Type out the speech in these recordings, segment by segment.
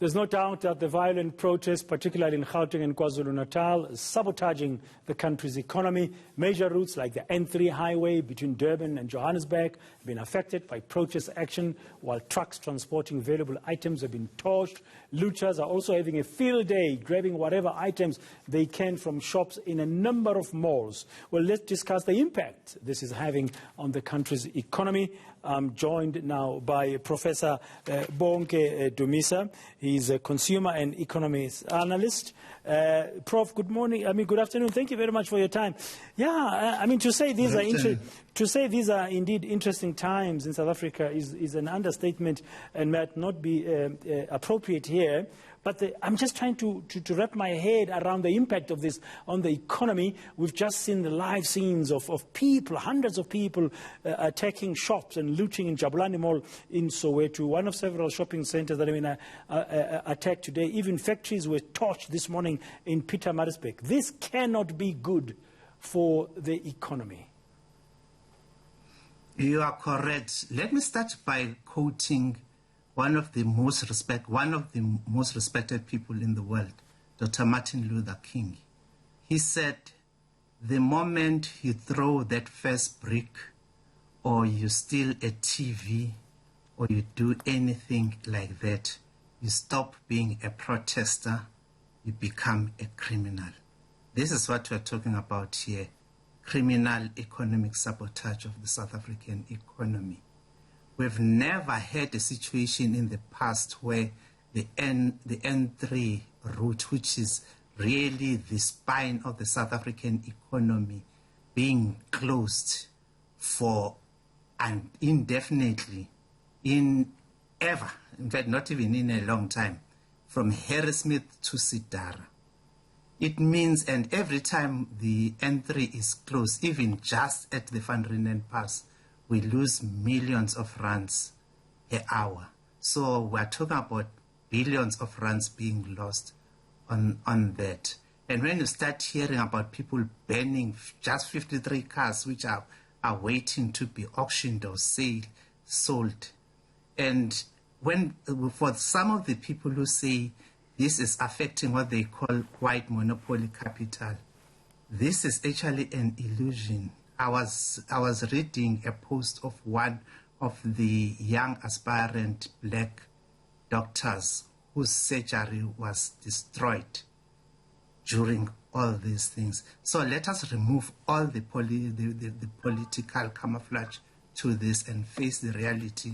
There's no doubt that the violent protests, particularly in Gauteng and KwaZulu-Natal, is sabotaging the country's economy. Major routes like the N3 highway between Durban and Johannesburg have been affected by protest action, while trucks transporting valuable items have been torched. Looters are also having a field day, grabbing whatever items they can from shops in a number of malls. Well, let's discuss the impact this is having on the country's economy. I'm joined now by Professor Bonke Dumisa. He's a consumer and economist analyst. Prof, good morning. Good afternoon. Thank you very much for your time. Yeah, to say these are indeed interesting times in South Africa is an understatement and might not be appropriate here. But I'm just trying to wrap my head around the impact of this on the economy. We've just seen the live scenes of people, hundreds of people attacking shops and looting in Jabulani Mall in Soweto, one of several shopping centres that have been attacked today. Even factories were torched this morning in Pietermaritzburg. This cannot be good for the economy. You are correct. Let me start by quoting one of the most respected people in the world, Dr. Martin Luther King. He said, the moment you throw that first brick, or you steal a TV, or you do anything like that, you stop being a protester, you become a criminal. This is what we're talking about here, criminal economic sabotage of the South African economy. We've never had a situation in the past where the N3 route, which is really the spine of the South African economy, being closed for indefinitely, in fact, not even in a long time, from Harrismith to Sidara. It means, and every time the N3 is closed, even just at the Van Riebeeck Pass, we lose millions of rands per hour. So we're talking about billions of rands being lost on that. And when you start hearing about people burning just 53 cars which are waiting to be auctioned or sold, and when for some of the people who say this is affecting what they call white monopoly capital, this is actually an illusion. I was reading a post of one of the young aspirant black doctors whose surgery was destroyed during all these things. So let us remove all the political camouflage to this and face the reality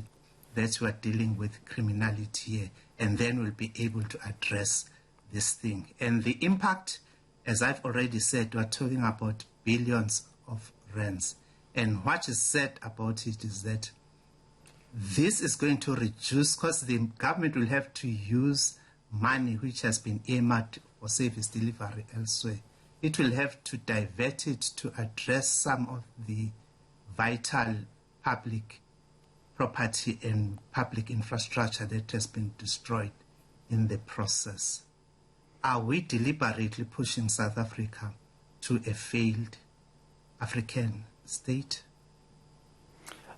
that we are dealing with criminality here, and then we'll be able to address this thing. And the impact, as I've already said, we're talking about billions of rands. And what is said about it is that this is going to reduce, because the government will have to use money which has been earmarked for service delivery elsewhere. It will have to divert it to address some of the vital public property and public infrastructure that has been destroyed in the process. Are we deliberately pushing South Africa to a failed African state?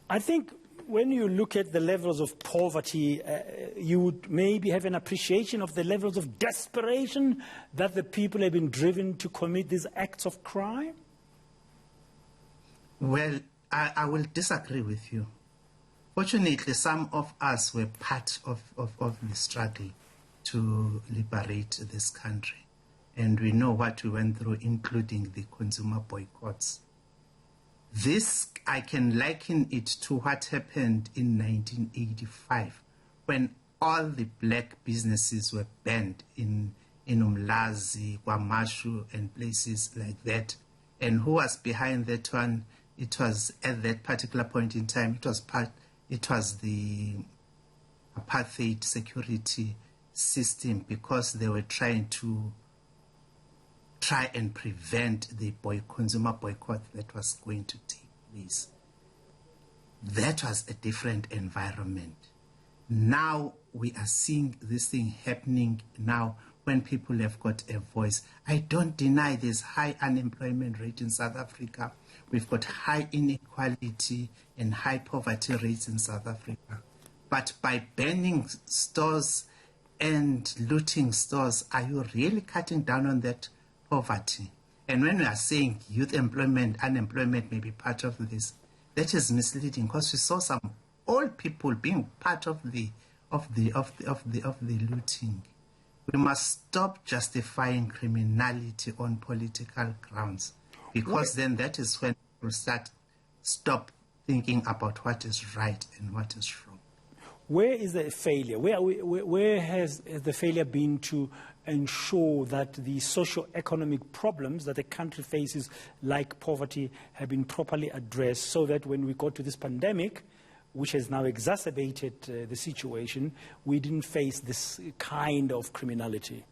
I think when you look at the levels of poverty, you would maybe have an appreciation of the levels of desperation that the people have been driven to commit these acts of crime? Well, I will disagree with you. Fortunately, some of us were part of the struggle to liberate this country. And we know what we went through, including the consumer boycotts. This, I can liken it to what happened in 1985, when all the black businesses were banned in Umlazi, KwaMashu, and places like that. And who was behind that one? It was, at that particular point in time, it was the apartheid security system, because they were trying and prevent the consumer boycott that was going to take place. That was a different environment. Now we are seeing this thing happening now when people have got a voice. I don't deny there's high unemployment rate in South Africa. We've got high inequality and high poverty rates in South Africa. But by banning stores and looting stores, are you really cutting down on that poverty? And when we are saying youth employment, unemployment may be part of this, that is misleading, because we saw some old people being part of the looting. We must stop justifying criminality on political grounds, because then that is when we stop thinking about what is right and what is wrong. Where is the failure? Where has the failure been to ensure that the socio-economic problems that the country faces, like poverty, have been properly addressed, so that when we got to this pandemic, which has now exacerbated the situation, we didn't face this kind of criminality?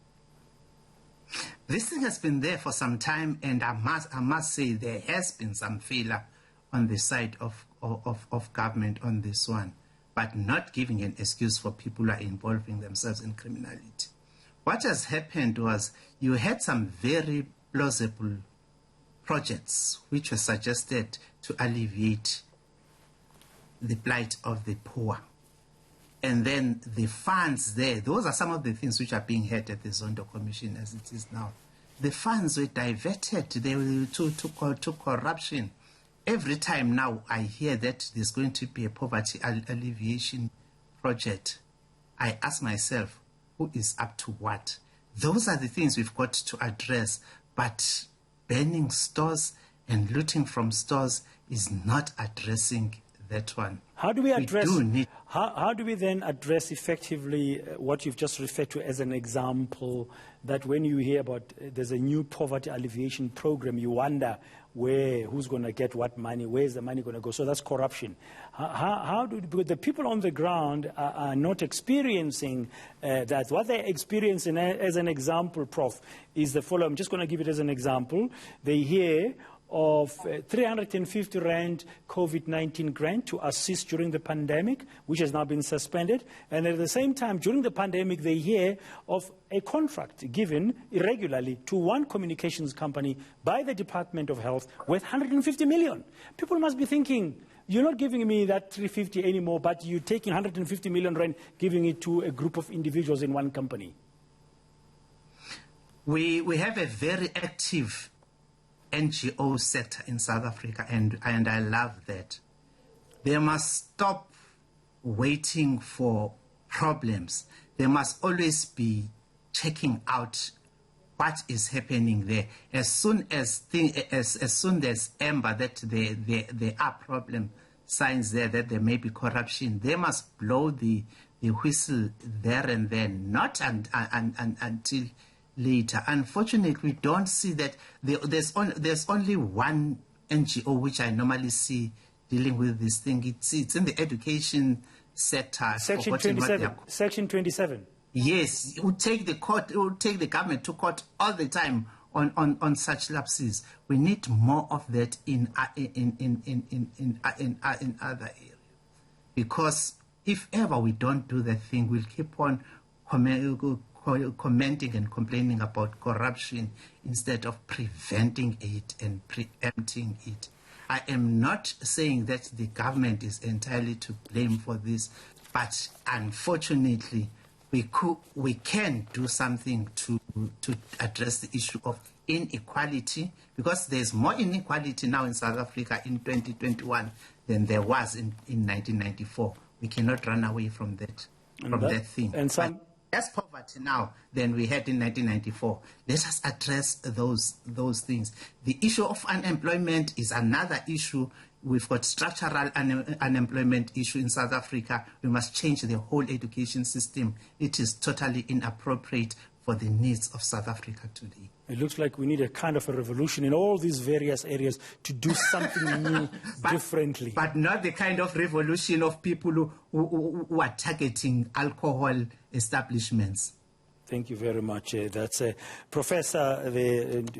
This thing has been there for some time, and I must say there has been some failure on the side of government on this one, but not giving an excuse for people who are involving themselves in criminality. What has happened was you had some very plausible projects which were suggested to alleviate the plight of the poor. And then the funds there, those are some of the things which are being had at the Zondo Commission as it is now. The funds were diverted to corruption. Every time now I hear that there's going to be a poverty alleviation project, I ask myself, who is up to what? Those are the things we've got to address, but banning stores and looting from stores is not addressing that one. How do we address? How do we then address effectively what you've just referred to as an example, that when you hear about there's a new poverty alleviation program, you wonder who's going to get what money, where's the money going to go? So that's corruption. Because the people on the ground are not experiencing that. What they're experiencing, as an example, Prof, is the following. I'm just going to give it as an example. They hear of 350 Rand COVID-19 grant to assist during the pandemic, which has now been suspended. And at the same time, during the pandemic, they hear of a contract given irregularly to one communications company by the Department of Health worth 150 million. People must be thinking, you're not giving me that 350 anymore, but you're taking 150 million Rand, giving it to a group of individuals in one company. We have a very active NGO sector in South Africa, and I love that. They must stop waiting for problems. They must always be checking out what is happening there. As soon as there's amber that there are problem signs there that there may be corruption, they must blow the whistle there and then, not until later. Unfortunately, we don't see that. There's only one NGO which I normally see dealing with this thing. It's in the education sector. Section 27. Section 27. Yes, it would take the government to court all the time on such lapses. We need more of that in other areas, because if ever we don't do that thing, we'll keep on commenting and complaining about corruption instead of preventing it and preempting it. I am not saying that the government is entirely to blame for this, but unfortunately, we can do something to address the issue of inequality, because there's more inequality now in South Africa in 2021 than there was in 1994. We cannot run away from that thing. And some less poverty now than we had in 1994. Let us address those things. The issue of unemployment is another issue. We've got structural unemployment issue in South Africa. We must change the whole education system. It is totally inappropriate for the needs of South Africa today. It looks like we need a kind of a revolution in all these various areas to do something new, differently. But not the kind of revolution of people who are targeting alcohol establishments. Thank you very much. That's Professor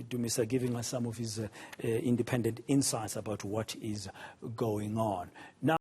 Dumisa giving us some of his independent insights about what is going on. Now,